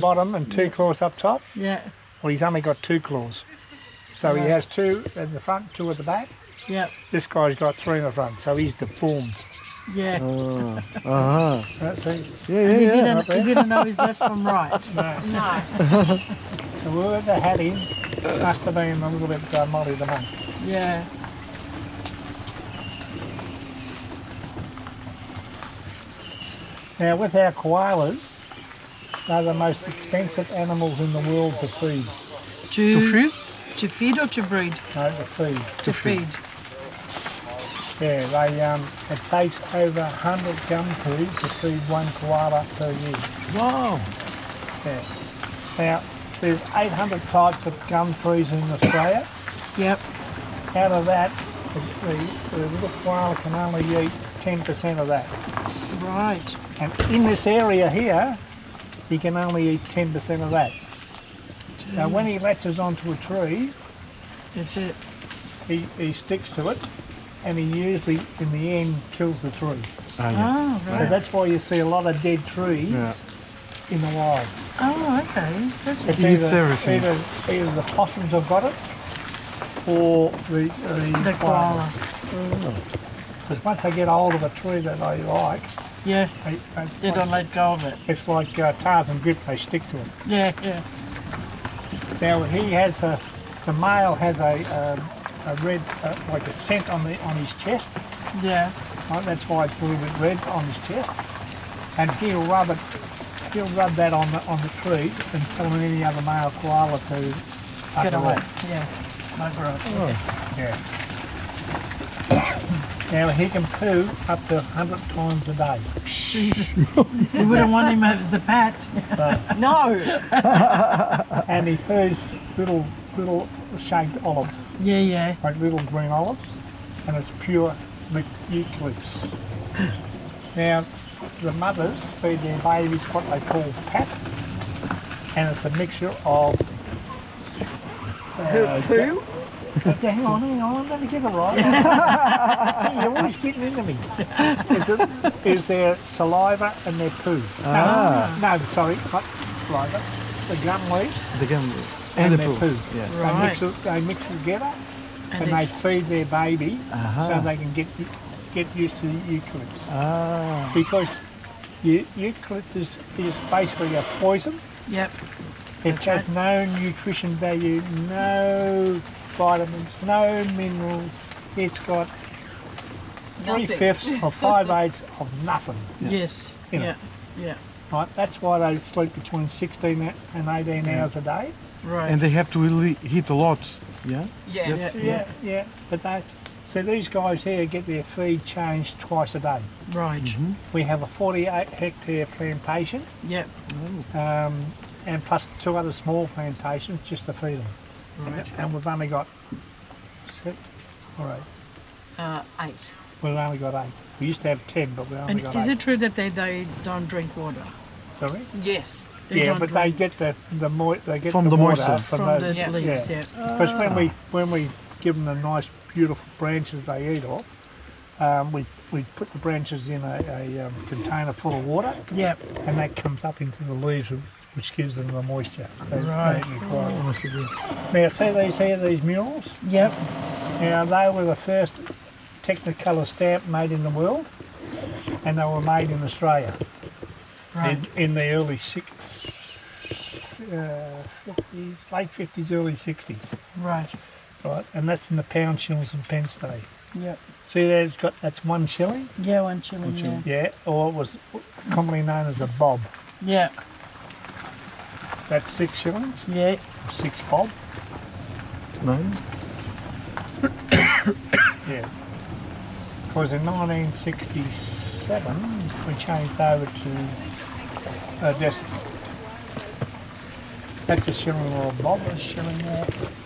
bottom and 2 claws up top. Yeah. Well, he's only got 2 claws. So he has 2 in the front, 2 at the back. Yeah. This guy's got 3 in the front, so he's deformed. Yeah. See? And he didn't know his left from right. No. So whoever had him must have been a little bit Molly the monk. Yeah. Now with our koalas, they're the most expensive animals in the world to feed. To feed? To feed or to breed? No, to feed. To feed. Yeah, they it takes over 100 gum trees to feed 1 koala per year. Wow. Yeah. Now, there's 800 types of gum trees in Australia. Yep. Out of that, the little koala can only eat 10% of that. Right. And in this area here, he can only eat 10% of that. So when he latches onto a tree, that's it. He sticks to it, and he usually, in the end, kills the tree. Oh, right. So that's why you see a lot of dead trees in the wild. Oh, okay. That's It's everything. either the possums have got it, or the koalas. Because once they get hold of a tree that they like, they don't let go of it. It's like Tarzan grip, they stick to it. Yeah, yeah. Now he has the male has a red, like a scent on his chest. Yeah. Right, that's why it's a little bit red on his chest. And he'll rub that on the tree and tell any other male koala to get away. off. Yeah. Migrate. Yeah. Now he can poo up to 100 times a day. Jesus. You wouldn't want him as a pet. No. And he poos little shaped olives. Yeah, yeah. Like little green olives, and it's pure eucalyptus. Now, the mothers feed their babies what they call pap, and it's a mixture of Poo? Hang on, I'm going to get it right. You're always getting into me. Is their saliva and their poo. No, sorry, not saliva. The gum leaves. The gum leaves. And their poo. Yeah. Right. They mix it together and they feed their baby so they can get used to the eucalyptus. Because eucalyptus is basically a poison. Yep. It has no nutrition value, no vitamins, no minerals. It's got 3/5 or 5/8 of nothing. Yes. Yeah. Yeah. Right. That's why they sleep between 16 and 18 hours a day. Right. And they have to really eat a lot. Yeah. Yeah. But so these guys here get their feed changed twice a day. Right. Mm-hmm. We have a 48-hectare plantation. Yep. And plus 2 other small plantations just to feed them. Right. And we've only got 7 or 8. 8. We've only got 8. We used to have 10, but we only got 8. Is it true that they don't drink water? Sorry? Yes. But they get the water from the moisture from the leaves. Yeah. Because when we give them the nice, beautiful branches they eat off, we put the branches in a container full of water. Yep. And that comes up into the leaves, which gives them the moisture. Right. Now see these here, these murals? Yep. Now they were the first Technicolor stamp made in the world, and they were made in Australia. Right. In the early 50s, late 50s, early 60s. Right. Right, and that's in the pound, shillings and pence day. Yep. See there, that's 1 shilling? Yeah, 1 shilling, yeah. Yeah, or it was commonly known as a bob. Yeah. That's 6 shillings? Yeah. 6 bob. 9. Yeah. Because in 1967, we changed over to decimal. That's a shilling or a bob. A shilling,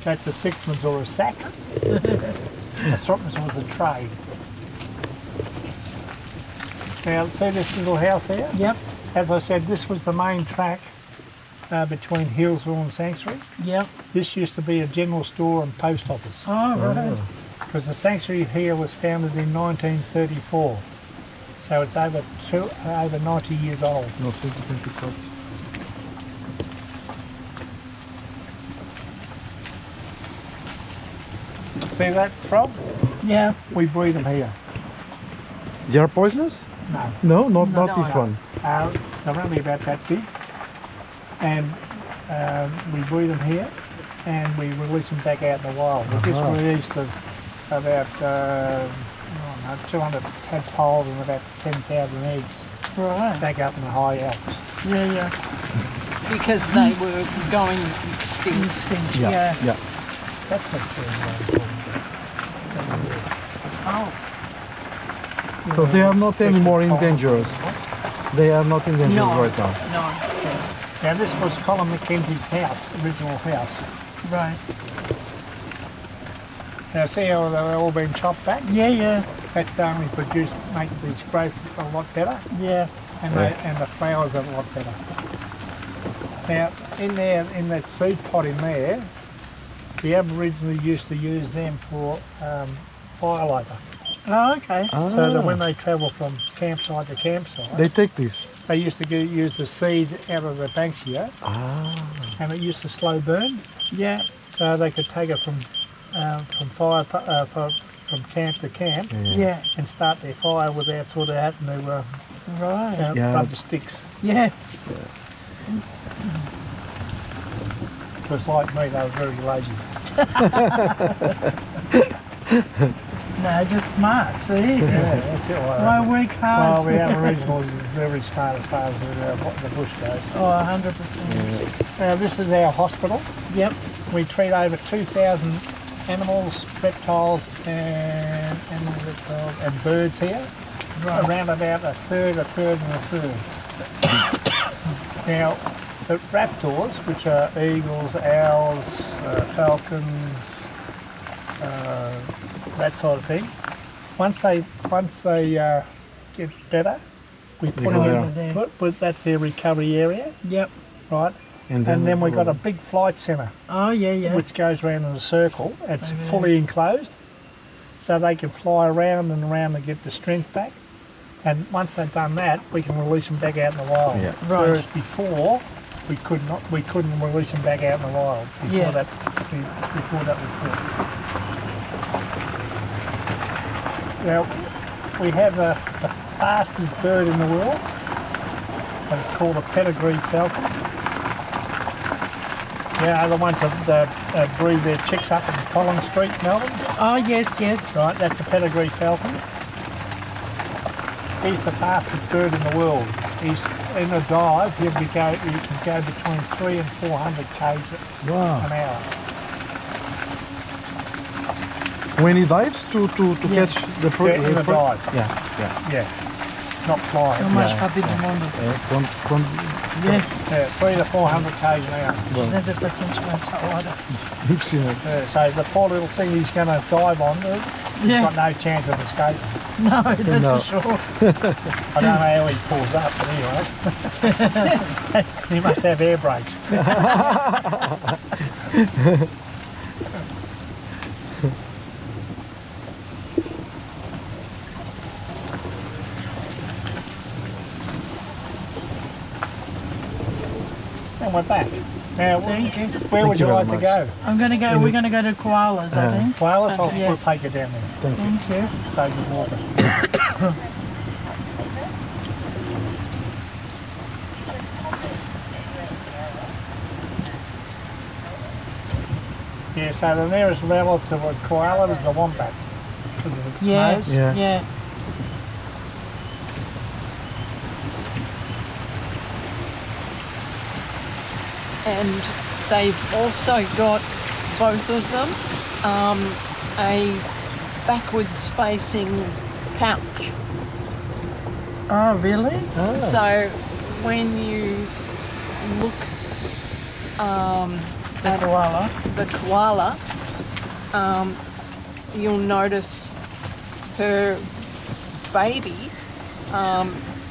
that's a sixpence or a sack. A threepence was a trade. Now, see this little house here? Yep. As I said, this was the main track between Healesville and Sanctuary. Yep. This used to be a general store and post office. Oh, right. Because the Sanctuary here was founded in 1934. So it's over 90 years old. No, since 24. See that frog? Yeah. We breed them here. They are poisonous? No. No, not this one. They're only about that big. And we breed them here and we release them back out in the wild. We just released about 200 tadpoles and about 10,000 eggs Right. back up in the high Alps. Yeah. Because they were going extinct. Extinct. Yeah. That's what's very Oh. So they are not anymore endangered. They are not endangered No. right now. No. Now this was Colin Mackenzie's house, original house. Right. Now see how they've all been chopped back? Yeah. That's the only produce make these growth a lot better Yeah. and the flowers are a lot better. Now in there, in that seed pot in there, the Aboriginals used to use them for fire lighter. Oh, okay. So that when they travel from campsite to campsite, They take this. they used to use the seeds out of the banksia and it used to slow burn. Yeah. So they could take it from camp to camp Yeah. and start their fire without sort of having to Right. rub the sticks. Yeah. Because like me, they were very lazy. No, just smart. See. Yeah, that's it. Why work hard? Well, the Aboriginals is very smart as far as the bush goes. Oh, 100%. Now this is our hospital. Yep. We treat over 2,000 animals, reptiles and birds here. Right. Around about a third. Now, the raptors, which are eagles, owls, falcons, that sort of thing, once they get better, we put them in. That's their recovery area, Yep. right? And then we've got a big flight centre, Oh, yeah. which goes around in a circle. It's Okay. fully enclosed, so they can fly around and around and get the strength back. And once they've done that, we can release them back out in the wild. Yeah. Right. Whereas before, we couldn't release them back out in the wild. Before that we could. Now, we have the fastest bird in the world, and it's called a pedigree falcon. Yeah, the ones that breed their chicks up in Collins Street, Melbourne. Oh, yes. Right, that's a pedigree falcon. He's the fastest bird in the world. He's in a dive. He can go between 300 and 400 k's an hour. When he dives to catch the prey. In a dive. Yeah. Not flying. How much rapide monde. From Yeah. 300 to 400 k's an hour. Zijn ze potentiële houden. So the poor little thing he's going to dive on, he's Yeah. got no chance of escaping. No, that's No. for sure. I don't know how he pulls up, but anyway. He must have air brakes. And we're back. Now, Thank you. where would you you very like to go? We're going to go to koalas, I think. Well, Yeah. we'll take you down there. Thank you. Save the water. Yeah, so the nearest relative to a koala is the wombat. Because of its nose. Yeah. And they've also got, both of them, a backwards facing pouch. Oh, really? So when you look The koala. the koala, you'll notice her baby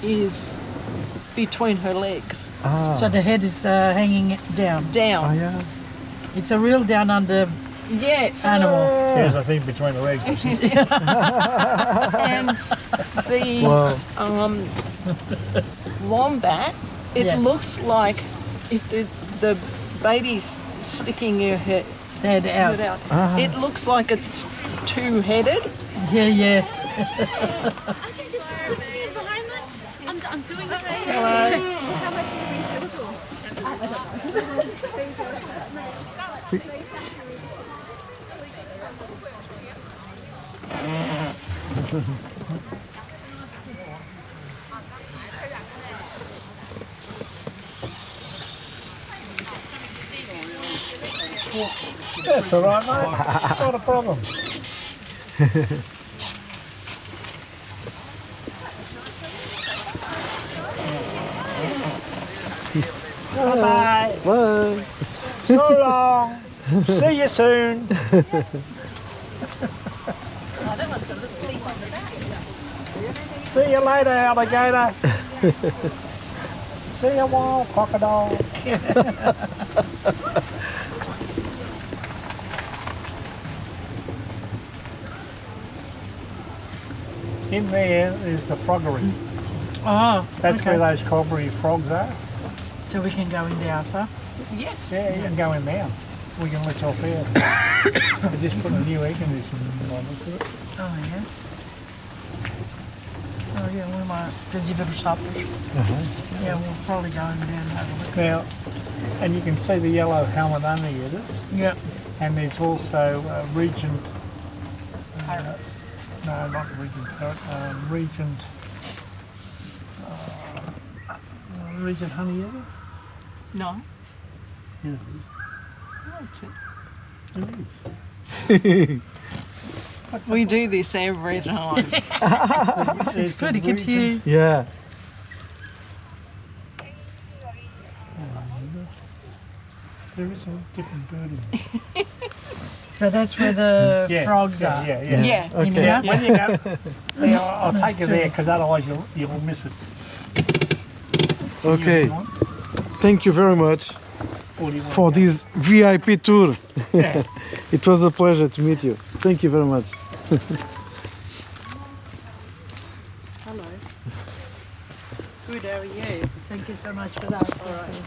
is between her legs, So the head is hanging down. down. yeah. It's a real down under Yes. animal. There's a thing between the legs. And the Wow. wombat, it Yeah. looks like if the baby's sticking Head out. Head out. Ah. It looks like it's two-headed. Yeah, yeah. I'm doing it. How much do you That's all right, mate. Not a problem. Bye-bye. Bye. So long. See you soon. See you later, alligator. See you, wild crocodile. In there is the froggery. Oh, That's okay. where those cobbly frogs are. So we can go in there after. Yes. Yeah, you can go in now. We can let you off there. I just put a new air conditioning on it. Oh, yeah. Oh, yeah, we might. Does he have shoppers? Yeah, we'll probably go in there and have a look. Now, and you can see the yellow helmet under you, Yep. and there's also Regent. Parrots. No, not Regent Parrot. Regent. Regent Honeyeater? No. Yeah, That's it. it is. We do this every time. It's good, it keeps you. Yeah. There is a different bird in there. So that's where the Yeah, frogs yeah, are. yeah, yeah. Yeah. Okay. Yeah. When you go, yeah, I'll take you there because otherwise you'll miss it. Okay. Thank you very much Or do you want for to go? this VIP tour. Yeah. It was a pleasure to meet you. Thank you very much. Hello. Good, how are you? Thank you so much for that. All right.